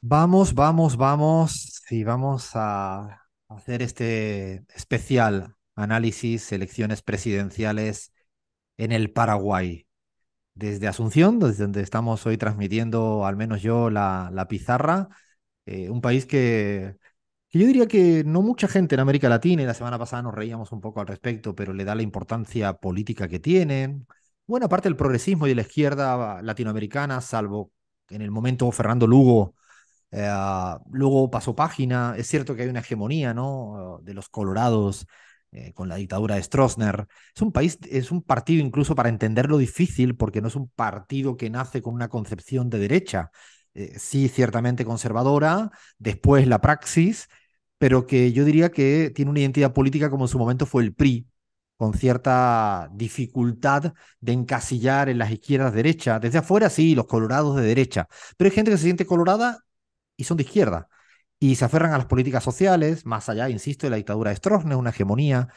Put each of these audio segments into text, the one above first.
Vamos. Sí, vamos a hacer este especial análisis, elecciones presidenciales en el Paraguay. Desde Asunción, desde donde estamos hoy transmitiendo, al menos yo, la pizarra, un país que yo diría que no mucha gente en América Latina, y la semana pasada nos reíamos un poco al respecto, pero le da la importancia política que tiene. Buena parte del progresismo y de la izquierda latinoamericana, salvo en el momento Fernando Lugo. Luego pasó página. Es cierto que hay una hegemonía, ¿no? De los colorados con la dictadura de Stroessner. Es un país, es un partido incluso para entenderlo difícil, porque no es un partido que nace con una concepción de derecha. Sí, ciertamente conservadora, después la praxis, pero que yo diría que tiene una identidad política como en su momento fue el PRI, con cierta dificultad de encasillar en las izquierdas derecha. Desde afuera, sí, los colorados de derecha, pero hay gente que se siente colorada y son de izquierda. Y se aferran a las políticas sociales, más allá, insisto, de la dictadura de Stroessner, una hegemonía.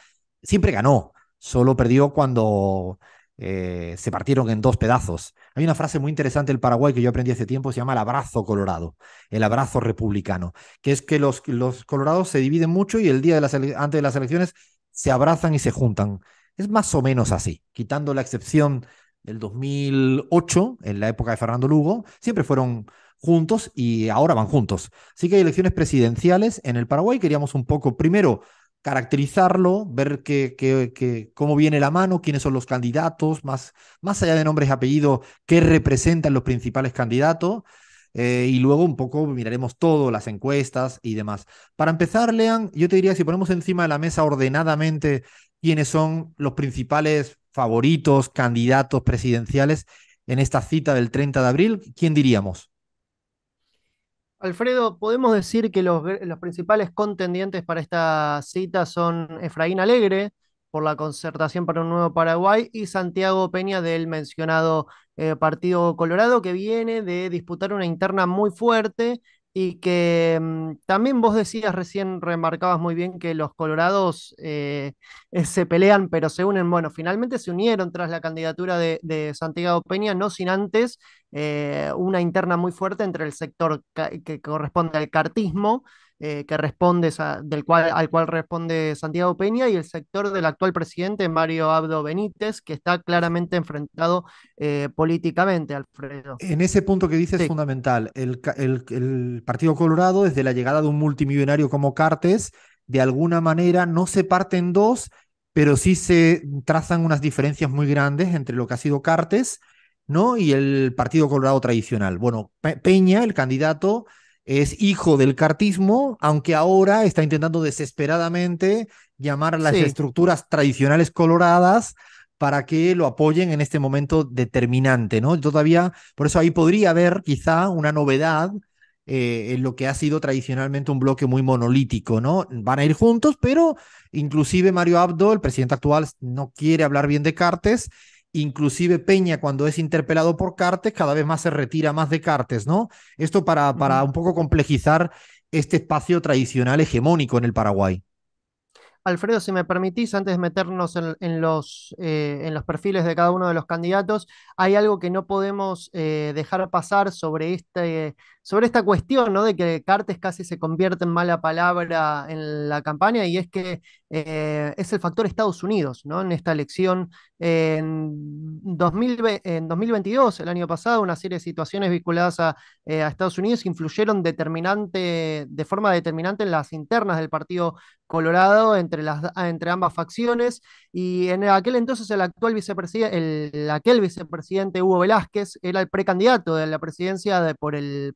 Siempre ganó, solo perdió cuando se partieron en dos pedazos. Hay una frase muy interesante del Paraguay que yo aprendí hace tiempo, se llama el abrazo colorado, el abrazo republicano, que es que los colorados se dividen mucho y el día de antes de las elecciones se abrazan y se juntan. Es más o menos así, quitando la excepción del 2008, en la época de Fernando Lugo, siempre fueron juntos y ahora van juntos. Así que hay elecciones presidenciales en el Paraguay. Queríamos un poco, primero, caracterizarlo, ver cómo viene la mano, quiénes son los candidatos, más allá de nombres y apellidos, qué representan los principales candidatos. Y luego un poco miraremos todo, las encuestas y demás. Para empezar, Lean, yo te diría, si ponemos encima de la mesa ordenadamente quiénes son los principales favoritos, candidatos presidenciales en esta cita del 30 de abril, ¿quién diríamos? Alfredo, podemos decir que los principales contendientes para esta cita son Efraín Alegre, por la Concertación para un Nuevo Paraguay, y Santiago Peña del mencionado Partido Colorado, que viene de disputar una interna muy fuerte y que también vos decías recién, remarcabas muy bien que los colorados se pelean, pero se unen. Bueno, finalmente se unieron tras la candidatura de Santiago Peña, no sin antes una interna muy fuerte entre el sector que corresponde al cartismo, que responde al cual responde Santiago Peña, y el sector del actual presidente Mario Abdo Benítez, que está claramente enfrentado políticamente, Alfredo. En ese punto que dices es Sí, fundamental. El Partido Colorado, desde la llegada de un multimillonario como Cartes, de alguna manera no se parte en dos, pero sí se trazan unas diferencias muy grandes entre lo que ha sido Cartes, ¿no? Y el Partido Colorado tradicional. Bueno, Peña, el candidato, es hijo del cartismo, aunque ahora está intentando desesperadamente llamar a las sí. estructuras tradicionales coloradas para que lo apoyen en este momento determinante, ¿no? Todavía, por eso ahí podría haber quizá una novedad en lo que ha sido tradicionalmente un bloque muy monolítico, ¿no? Van a ir juntos, pero inclusive Mario Abdo, el presidente actual, no quiere hablar bien de Cartes, inclusive Peña, cuando es interpelado por Cartes, cada vez más se retira más de Cartes, ¿no? Esto para Ujú. un poco complejizar este espacio tradicional hegemónico en el Paraguay. Alfredo, si me permitís, antes de meternos en los perfiles de cada uno de los candidatos, hay algo que no podemos dejar pasar sobre esta cuestión, ¿no? De que Cartes casi se convierte en mala palabra en la campaña, y es que es el factor Estados Unidos, ¿no? En esta elección, en 2022, el año pasado, una serie de situaciones vinculadas a Estados Unidos influyeron de forma determinante en las internas del Partido Colorado entre ambas facciones, y en aquel entonces aquel vicepresidente Hugo Velázquez era el precandidato de la presidencia por el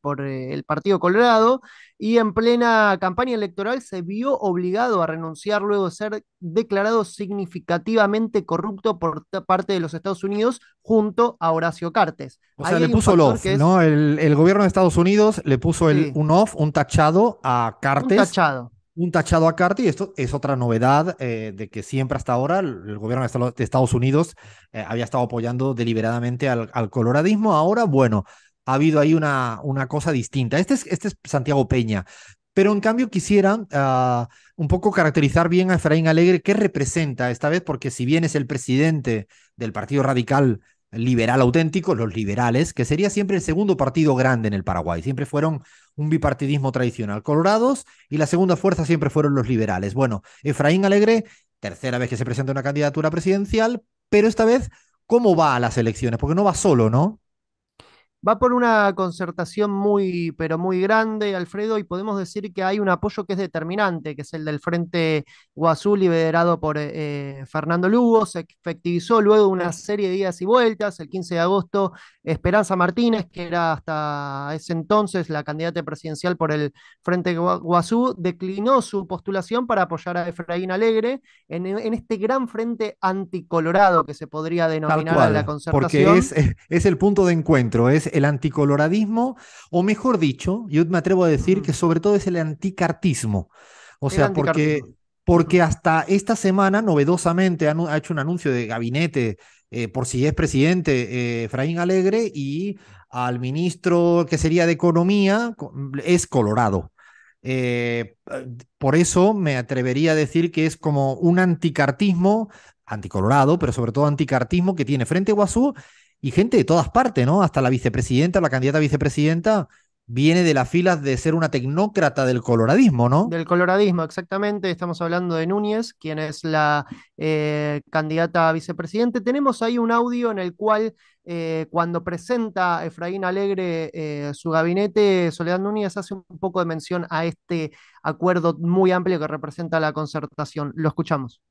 Partido Colorado, y en plena campaña electoral se vio obligado a renunciar luego de ser declarado significativamente corrupto por parte de los Estados Unidos junto a Horacio Cartes. O sea, Ahí le hay un puso el factor off, que es, ¿no? El gobierno de Estados Unidos le puso sí, un off, un tachado a un Cartes, tachado. un tachado a Cartes, y esto es otra novedad de que siempre hasta ahora el gobierno de Estados Unidos había estado apoyando deliberadamente al coloradismo. Ahora, bueno, ha habido ahí una cosa distinta. Este es Santiago Peña, pero en cambio quisiera un poco caracterizar bien a Efraín Alegre, qué representa esta vez, porque si bien es el presidente del Partido Radical, liberal auténtico, los liberales, que sería siempre el segundo partido grande en el Paraguay. Siempre fueron un bipartidismo tradicional. Colorados y la segunda fuerza siempre fueron los liberales. Bueno, Efraín Alegre, tercera vez que se presenta una candidatura presidencial, pero esta vez, ¿cómo va a las elecciones? Porque no va solo, ¿no? Va por una concertación muy, pero muy grande, Alfredo, y podemos decir que hay un apoyo que es determinante, que es el del Frente Guazú, liderado por Fernando Lugo. Se efectivizó luego de una serie de idas y vueltas. El 15 de agosto, Esperanza Martínez, que era hasta ese entonces la candidata presidencial por el Frente Guazú, declinó su postulación para apoyar a Efraín Alegre en este gran frente anticolorado que se podría Tal denominar a la cual, porque concertación. es el punto de encuentro, es el anticoloradismo, o mejor dicho, yo me atrevo a decir que Ujú. sobre todo es el anticartismo. O El sea, anticartismo. porque Ujú. hasta esta semana, novedosamente, ha hecho un anuncio de gabinete por si es presidente Efraín Alegre y al ministro que sería de Economía es colorado. Eh, por eso me atrevería a decir que es como un anticartismo anticolorado, pero sobre todo anticartismo que tiene Frente Guazú y gente de todas partes, ¿no? Hasta la vicepresidenta, la candidata a vicepresidenta, viene de las filas de ser una tecnócrata del coloradismo, ¿no? Del coloradismo, exactamente. Estamos hablando de Núñez, quien es la candidata a vicepresidente. Tenemos ahí un audio en el cual, cuando presenta Efraín Alegre su gabinete, Soledad Núñez hace un poco de mención a este acuerdo muy amplio que representa la concertación. Lo escuchamos.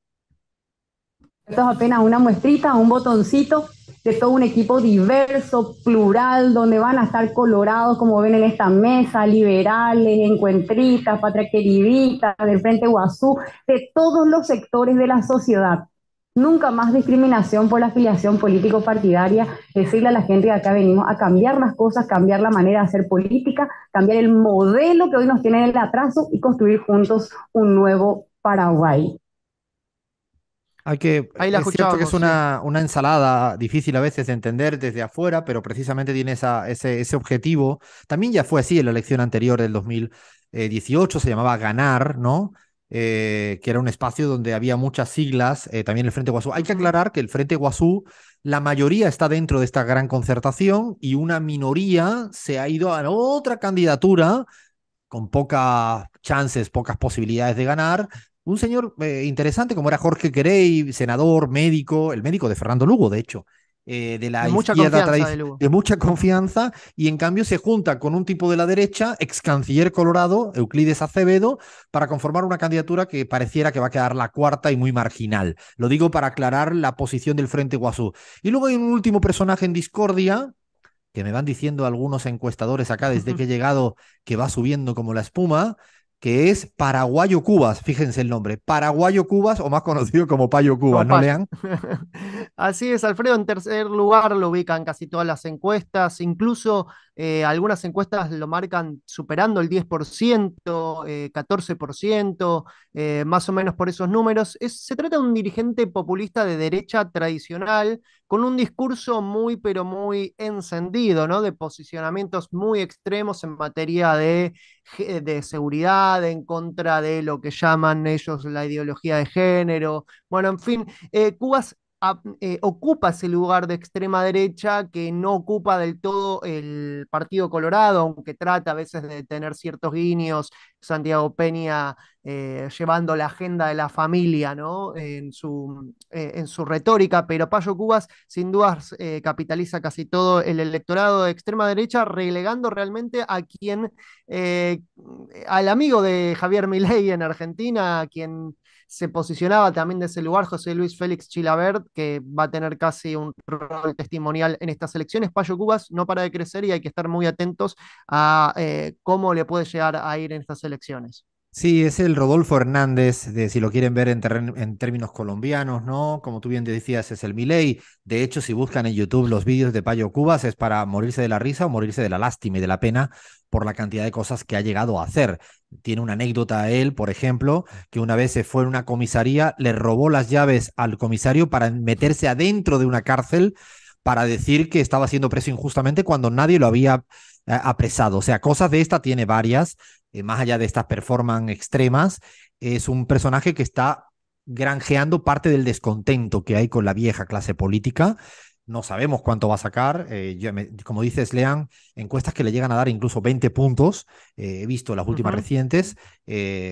Esto es apenas una muestrita, un botoncito de todo un equipo diverso, plural, donde van a estar colorados, como ven en esta mesa, liberales, encuentristas, patraqueriditas, del Frente Guazú, de todos los sectores de la sociedad. Nunca más discriminación por la afiliación político-partidaria, decirle a la gente que acá venimos a cambiar las cosas, cambiar la manera de hacer política, cambiar el modelo que hoy nos tiene en el atraso y construir juntos un nuevo Paraguay. Ahí la Es cierto que es escuchábamos, sí. una ensalada difícil a veces de entender desde afuera, pero precisamente tiene ese objetivo. También ya fue así en la elección anterior del 2018, se llamaba Ganar, ¿no? Que era un espacio donde había muchas siglas, también el Frente Guazú. Hay que Ujú. aclarar que el Frente Guazú, la mayoría está dentro de esta gran concertación y una minoría se ha ido a otra candidatura con pocas chances, pocas posibilidades de ganar. Un señor interesante como era Jorge Querey, senador, médico, el médico de Fernando Lugo, de hecho, de De la mucha izquierda confianza de Lugo. de mucha confianza, y en cambio se junta con un tipo de la derecha, ex canciller colorado, Euclides Acevedo, para conformar una candidatura que pareciera que va a quedar la cuarta y muy marginal. Lo digo para aclarar la posición del Frente Guazú. Y luego hay un último personaje en discordia, que me van diciendo algunos encuestadores acá desde que he llegado que va subiendo como la espuma, que es Paraguayo Cubas, fíjense el nombre, Paraguayo Cubas o más conocido como Payo Cubas, Como ¿no, payo. Lean? Así es, Alfredo. En tercer lugar lo ubican casi todas las encuestas, incluso algunas encuestas lo marcan superando el 10%, 14%, más o menos por esos números. Se trata de un dirigente populista de derecha tradicional, con un discurso muy, pero muy encendido, ¿no? De posicionamientos muy extremos en materia de seguridad, en contra de lo que llaman ellos la ideología de género. Bueno, en fin, Cubas ocupa ese lugar de extrema derecha que no ocupa del todo el Partido Colorado, aunque trata a veces de tener ciertos guiños, Santiago Peña llevando la agenda de la familia, ¿no? En su retórica, pero Payo Cubas sin dudas capitaliza casi todo el electorado de extrema derecha, relegando realmente a quien, eh, al amigo de Javier Milei en Argentina, a quien se posicionaba también de ese lugar José Luis Félix Chilabert, que va a tener casi un rol testimonial en estas elecciones. Payo Cubas no para de crecer y hay que estar muy atentos a cómo le puede llegar a ir en estas elecciones. Sí, es el Rodolfo Hernández, de, si lo quieren ver en términos colombianos, ¿no? Como tú bien decías, es el Milei. De hecho, si buscan en YouTube los vídeos de Payo Cubas, es para morirse de la risa o morirse de la lástima y de la pena por la cantidad de cosas que ha llegado a hacer. Tiene una anécdota a él, por ejemplo, que una vez se fue en una comisaría, le robó las llaves al comisario para meterse adentro de una cárcel para decir que estaba siendo preso injustamente cuando nadie lo había apresado. O sea, cosas de esta tiene varias, más allá de estas performances extremas, es un personaje que está granjeando parte del descontento que hay con la vieja clase política no sabemos cuánto va a sacar. Como dices, Lean, encuestas que le llegan a dar incluso 20 puntos. He visto las últimas Ujú. recientes,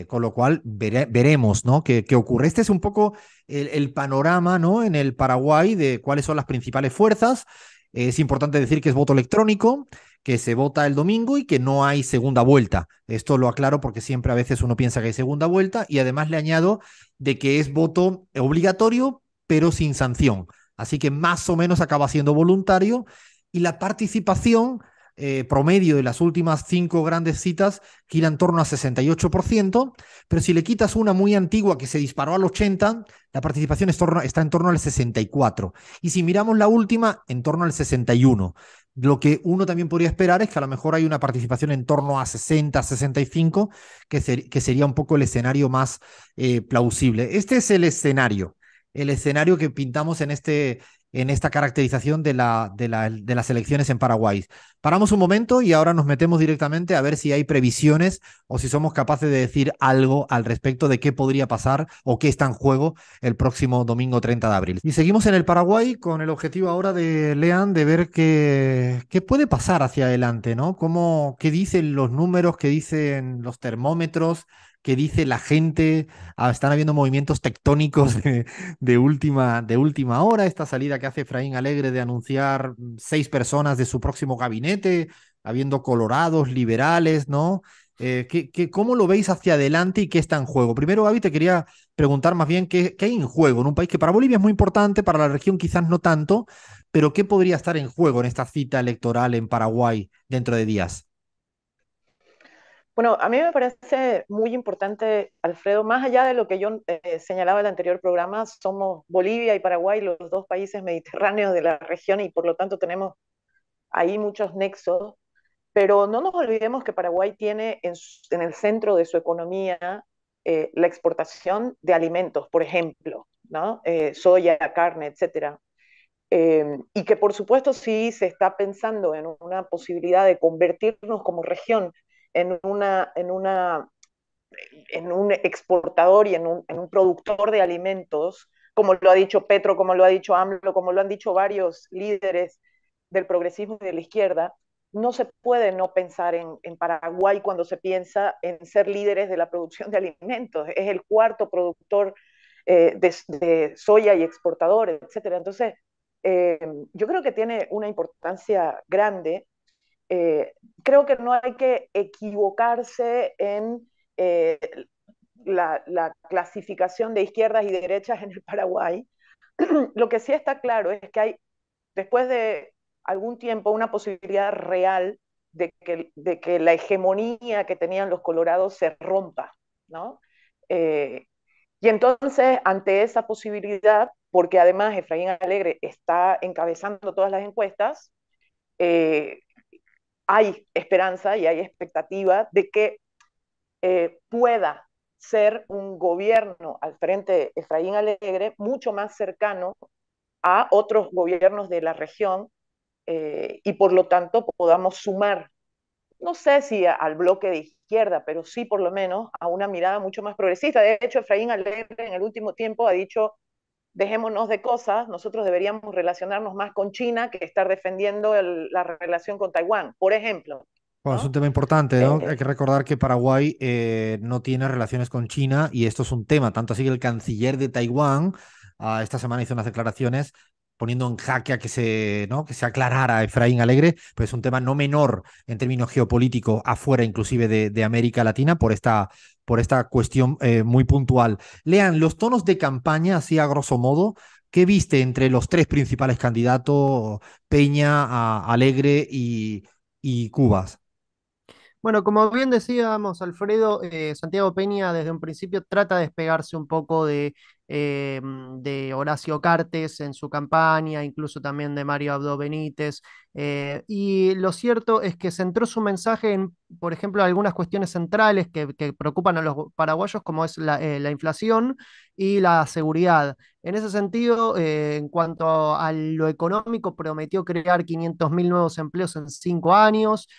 con lo cual veremos, ¿no? ¿Qué ocurre? Este es un poco el panorama, ¿no? En el Paraguay de cuáles son las principales fuerzas. Es importante decir que es voto electrónico, que se vota el domingo y que no hay segunda vuelta. Esto lo aclaro porque siempre a veces uno piensa que hay segunda vuelta, y además le añado de que es voto obligatorio pero sin sanción. Así que más o menos acaba siendo voluntario, y la participación promedio de las últimas 5 grandes citas gira en torno a 68%, pero si le quitas una muy antigua que se disparó al 80%, la participación está en torno al 64%. Y si miramos la última, en torno al 61%. Lo que uno también podría esperar es que a lo mejor hay una participación en torno a 60, 65, que sería un poco el escenario más plausible. Este es el escenario que pintamos en esta caracterización de las elecciones en Paraguay. Paramos un momento y ahora nos metemos directamente a ver si hay previsiones o si somos capaces de decir algo al respecto de qué podría pasar o qué está en juego el próximo domingo 30 de abril. Y seguimos en el Paraguay con el objetivo ahora de Lean de ver qué puede pasar hacia adelante, ¿no? Qué dicen los números, qué dicen los termómetros, qué dice la gente. Están habiendo movimientos tectónicos de última hora. Esta salida que hace Efraín Alegre de anunciar 6 personas de su próximo gabinete, habiendo colorados, liberales, ¿no? ¿Cómo lo veis hacia adelante y qué está en juego? Primero, Gaby, te quería preguntar más bien qué hay en juego en un país que para Bolivia es muy importante, para la región quizás no tanto, pero ¿qué podría estar en juego en esta cita electoral en Paraguay dentro de días? Bueno, a mí me parece muy importante, Alfredo, más allá de lo que yo señalaba en el anterior programa, somos Bolivia y Paraguay los dos países mediterráneos de la región y por lo tanto tenemos ahí muchos nexos, pero no nos olvidemos que Paraguay tiene en el centro de su economía la exportación de alimentos, por ejemplo, ¿no? Soya, carne, etcétera. Y que por supuesto sí se está pensando en una posibilidad de convertirnos como región en, en un exportador y en un productor de alimentos, como lo ha dicho Petro, como lo ha dicho AMLO, como lo han dicho varios líderes del progresismo y de la izquierda. No se puede no pensar en Paraguay cuando se piensa en ser líderes de la producción de alimentos. Es el cuarto productor de soya y exportador, etcétera. Entonces, eh, yo creo que tiene una importancia grande. eh, Creo que no hay que equivocarse en eh, la clasificación de izquierdas y derechas en el Paraguay. Lo que sí está claro es que hay, después de algún tiempo, una posibilidad real de que la hegemonía que tenían los colorados se rompa, ¿no? Eh, y entonces, ante esa posibilidad, porque además Efraín Alegre está encabezando todas las encuestas, eh, hay esperanza y hay expectativa de que pueda ser un gobierno al frente de Efraín Alegre mucho más cercano a otros gobiernos de la región y por lo tanto podamos sumar, no sé si al bloque de izquierda, pero sí por lo menos a una mirada mucho más progresista. De hecho, Efraín Alegre en el último tiempo ha dicho, dejémonos de cosas, nosotros deberíamos relacionarnos más con China que estar defendiendo la relación con Taiwán, por ejemplo. Bueno, es un ¿No? tema importante, ¿no? Hay Eh, que recordar que Paraguay no tiene relaciones con China, y esto es un tema, tanto así que el canciller de Taiwán esta semana hizo unas declaraciones poniendo en jaque a ¿no? que se aclarara Efraín Alegre, pues es un tema no menor en términos geopolíticos afuera inclusive de América Latina por esta cuestión muy puntual. Lean, los tonos de campaña, así a grosso modo, ¿qué viste entre los tres principales candidatos, Peña, Alegre y Cubas? Bueno, como bien decíamos, Alfredo, Santiago Peña desde un principio trata de despegarse un poco de Horacio Cartes en su campaña, incluso también de Mario Abdo Benítez. Y lo cierto es que centró su mensaje en, por ejemplo, algunas cuestiones centrales que preocupan a los paraguayos, como es la inflación y la seguridad. En ese sentido, en cuanto a lo económico, prometió crear 500.000 nuevos empleos en 5 años.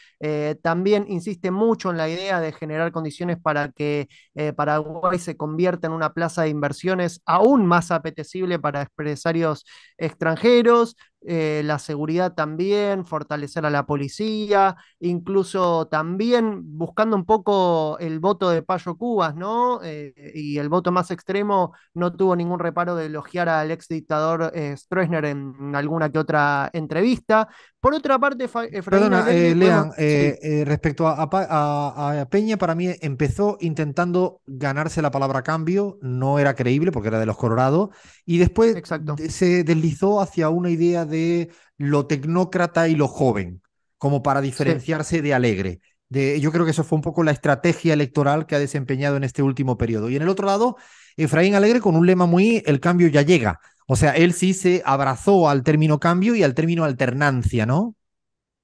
También insiste mucho en la idea de generar condiciones para que Paraguay se convierta en una plaza de inversiones aún más apetecible para empresarios extranjeros. la seguridad también, fortalecer a la policía, incluso también buscando un poco el voto de Payo Cubas, ¿no? Y el voto más extremo no tuvo ningún reparo de elogiar al ex dictador Stroessner en alguna que otra entrevista. Por otra parte, Efraín Perdona, Alegre, podemos... Lean, Sí, respecto a Peña, para mí empezó intentando ganarse la palabra cambio, no era creíble porque era de los Colorados, y después exacto. se deslizó hacia una idea de lo tecnócrata y lo joven, como para Sí. diferenciarse de Alegre. Yo creo que eso fue un poco la estrategia electoral que ha desempeñado en este último periodo. Y en el otro lado, Efraín Alegre con un lema muy, el cambio ya llega. O sea, él sí se abrazó al término cambio y al término alternancia, ¿no?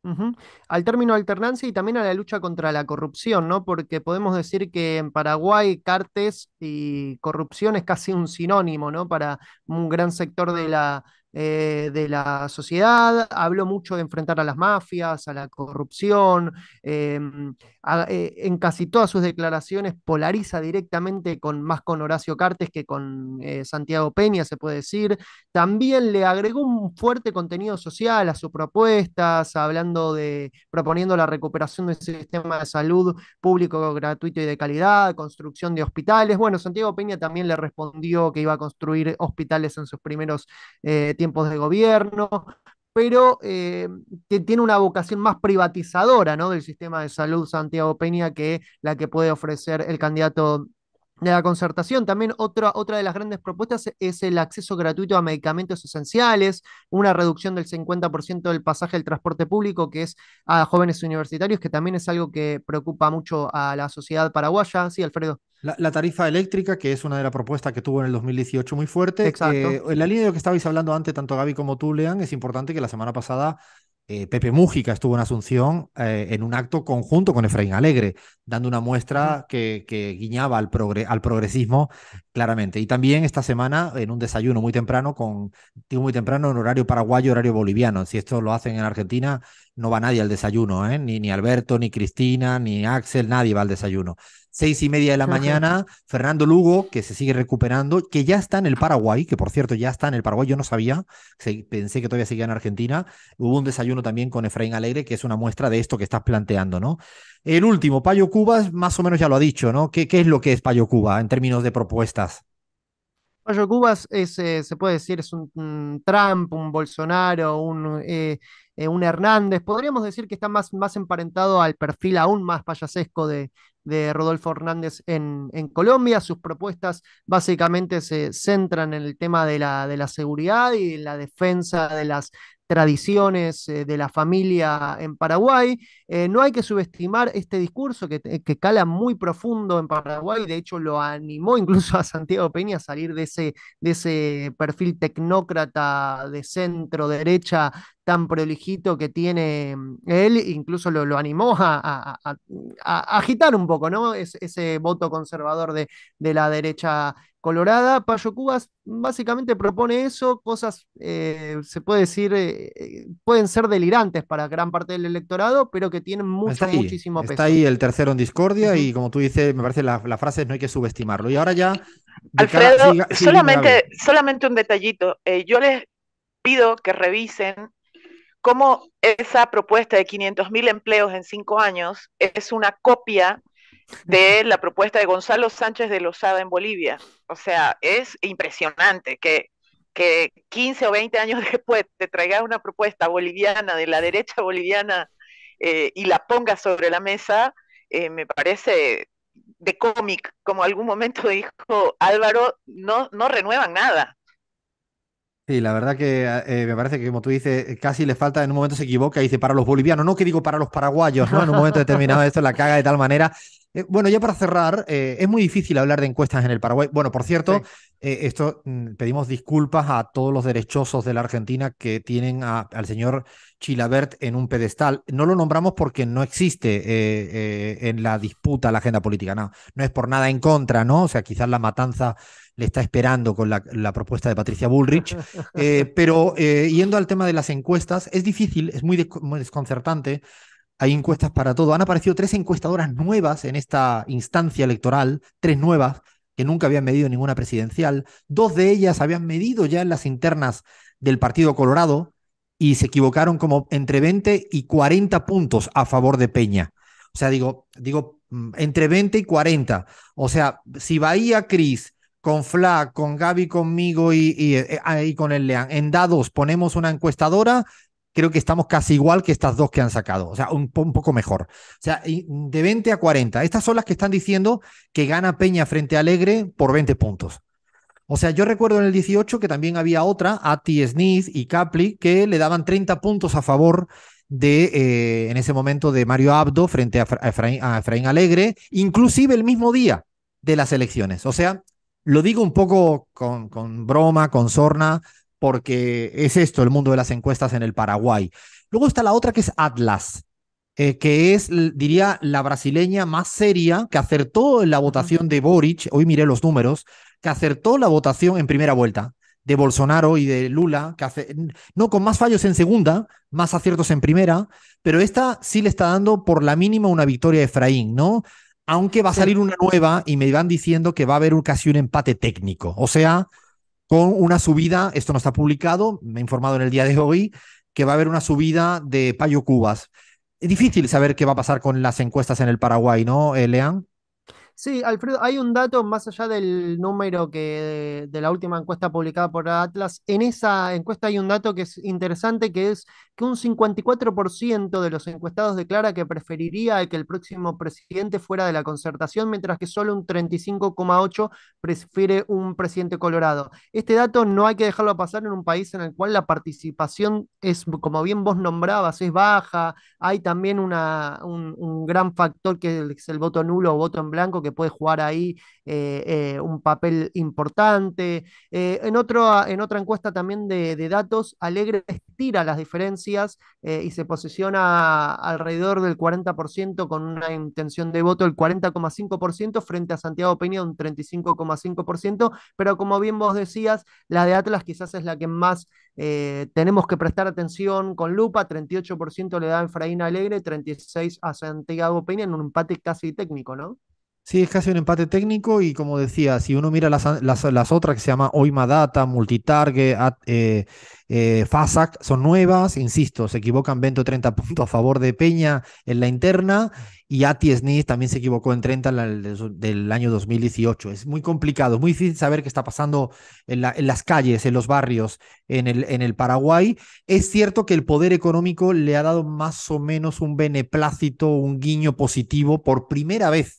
Ujú. Al término alternancia y también a la lucha contra la corrupción, ¿no? Porque podemos decir que en Paraguay cartes y corrupción es casi un sinónimo, ¿no? Para un gran sector de la sociedad. Habló mucho de enfrentar a las mafias, a la corrupción. En casi todas sus declaraciones polariza directamente más con Horacio Cartes que con Santiago Peña, se puede decir. También le agregó un fuerte contenido social a sus propuestas, proponiendo la recuperación del sistema de salud público, gratuito y de calidad, construcción de hospitales. Bueno, Santiago Peña también le respondió que iba a construir hospitales en sus primeros tiempos de gobierno, pero que tiene una vocación más privatizadora, ¿no? Del sistema de salud Santiago Peña que la que puede ofrecer el candidato de la concertación. También otra de las grandes propuestas es el acceso gratuito a medicamentos esenciales, una reducción del 50% del pasaje del transporte público, que es a jóvenes universitarios, que también es algo que preocupa mucho a la sociedad paraguaya. Sí, Alfredo. La tarifa eléctrica, que es una de las propuestas que tuvo en el 2018 muy fuerte. Exacto. En la línea de lo que estabais hablando antes, tanto Gaby como tú, Lean, es importante que la semana pasada Pepe Mújica estuvo en Asunción en un acto conjunto con Efraín Alegre, dando una Ujú. muestra que guiñaba al progresismo claramente. Y también esta semana en un desayuno muy temprano, digo muy temprano, en horario paraguayo, horario boliviano. Si esto lo hacen en Argentina, no va nadie al desayuno, ¿eh? Ni Alberto, ni Cristina, ni Axel, nadie va al desayuno. 6:30 de la mañana, Fernando Lugo, que se sigue recuperando, que ya está en el Paraguay, que por cierto ya está en el Paraguay, yo no sabía, pensé que todavía seguía en Argentina. Hubo un desayuno también con Efraín Alegre, que es una muestra de esto que estás planteando, ¿no? El último, Payo Cubas, más o menos ya lo ha dicho, ¿no? ¿Qué es lo que es Payo Cuba en términos de propuestas? Mayo Cubas se puede decir, es un Trump, un Bolsonaro, un Hernández. Podríamos decir que está más emparentado al perfil aún más payasesco de Rodolfo Hernández en Colombia. Sus propuestas básicamente se centran en el tema de la seguridad y en la defensa de las tradiciones de la familia en Paraguay. No hay que subestimar este discurso que cala muy profundo en Paraguay, de hecho lo animó incluso a Santiago Peña a salir de ese perfil tecnócrata de centro derecha tan prolijito que tiene él, incluso lo animó a agitar un poco, ¿no? Ese voto conservador de la derecha colorada. Payo Cubas básicamente propone eso, cosas, se puede decir, pueden ser delirantes para gran parte del electorado, pero que tienen muchísimo Está peso. ahí el tercero en discordia y Ujú. como tú dices, me parece la frase es no hay que subestimarlo. Y ahora ya, de cara, Alfredo, sí, sí, dime Gaby. solamente un detallito. Yo les pido que revisen cómo esa propuesta de 500.000 empleos en 5 años es una copia de la propuesta de Gonzalo Sánchez de Lozada en Bolivia. O sea, es impresionante que 15 o 20 años después te traiga una propuesta boliviana, de la derecha boliviana, y la ponga sobre la mesa. Me parece de cómic, como algún momento dijo Álvaro, no renuevan nada. Sí, la verdad que me parece que, como tú dices, casi le falta, en un momento se equivoca y dice para los bolivianos, no que digo para los paraguayos, ¿no? En un momento determinado esto la caga de tal manera. Bueno, ya para cerrar, es muy difícil hablar de encuestas en el Paraguay. Bueno, por cierto, Sí. pedimos disculpas a todos los derechosos de la Argentina que tienen al señor Chilabert en un pedestal. No lo nombramos porque no existe en la disputa la agenda política, no, no es por nada en contra, ¿no? O sea, quizás la matanza le está esperando con la propuesta de Patricia Bullrich. Pero yendo al tema de las encuestas, es difícil, es muy desconcertante. Hay encuestas para todo. Han aparecido 3 encuestadoras nuevas en esta instancia electoral, 3 nuevas que nunca habían medido ninguna presidencial. 2 de ellas habían medido ya en las internas del Partido Colorado. y se equivocaron como entre 20 y 40 puntos a favor de Peña. O sea, digo entre 20 y 40. O sea, si Bahía Cris con Fla, con Gaby conmigo y con el Leán, en dados ponemos una encuestadora, creo que estamos casi igual que estas dos que han sacado. O sea, un poco mejor. O sea, de 20 a 40. Estas son las que están diciendo que gana Peña frente a Alegre por 20 puntos. O sea, yo recuerdo en el 18 que también había otra, Ati Sniz y Capli, que le daban 30 puntos a favor en ese momento, de Mario Abdo frente a Efraín Alegre, inclusive el mismo día de las elecciones. O sea, lo digo un poco con broma, con sorna, porque es esto el mundo de las encuestas en el Paraguay. Luego está la otra que es Atlas, que es, diría, la brasileña más seria, que acertó en la votación de Boric. Hoy miré los números, que acertó la votación en primera vuelta de Bolsonaro y de Lula, no, con más fallos en segunda, más aciertos en primera, pero esta sí le está dando por la mínima una victoria a Efraín, ¿no? Aunque va a salir una nueva y me van diciendo que va a haber casi un empate técnico. O sea, con una subida, esto no está publicado, me he informado en el día de hoy, que va a haber una subida de Payo Cubas. Es difícil saber qué va a pasar con las encuestas en el Paraguay, ¿no, Lean? Sí, Alfredo, hay un dato más allá del número de la última encuesta publicada por Atlas. En esa encuesta hay un dato que es interesante, que es que un 54% de los encuestados declara que preferiría que el próximo presidente fuera de la Concertación, mientras que solo un 35,8% prefiere un presidente colorado. Este dato no hay que dejarlo pasar en un país en el cual la participación es, como bien vos nombrabas, es baja. Hay también un gran factor que es el voto nulo o voto en blanco, que puede jugar ahí un papel importante. En otra encuesta también de datos, Alegre estira las diferencias y se posiciona alrededor del 40%, con una intención de voto del 40,5%, frente a Santiago Peña un 35,5%, pero como bien vos decías, la de Atlas quizás es la que más tenemos que prestar atención con lupa. 38% le da a Efraín Alegre, 36% a Santiago Peña, en un empate casi técnico, ¿no? Sí, es casi un empate técnico y como decía, si uno mira las otras que se llama Oima Data, Multitarget, FASAC, son nuevas, insisto, se equivocan 20 o 30 puntos a favor de Peña en la interna, y Ati Sniz también se equivocó en 30 del año 2018. Es muy complicado, es muy difícil saber qué está pasando en las calles, en los barrios, en el Paraguay. Es cierto que el poder económico le ha dado más o menos un beneplácito, un guiño positivo por primera vez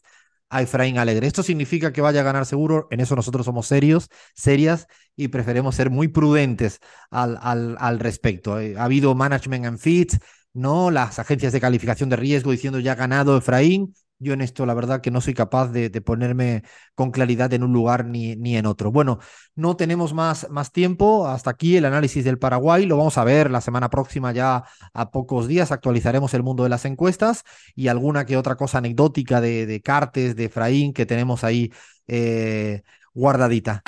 a Efraín Alegre. Esto significa que vaya a ganar seguro. En eso nosotros somos serias, y preferimos ser muy prudentes al respecto. Ha habido management and feeds, ¿no? Las agencias de calificación de riesgo diciendo ya ha ganado Efraín. Yo en esto, la verdad, que no soy capaz de ponerme con claridad en un lugar ni en otro. Bueno, no tenemos más tiempo. Hasta aquí el análisis del Paraguay. Lo vamos a ver la semana próxima, ya a pocos días. Actualizaremos el mundo de las encuestas y alguna que otra cosa anecdótica de Cartes, de Efraín, que tenemos ahí guardadita.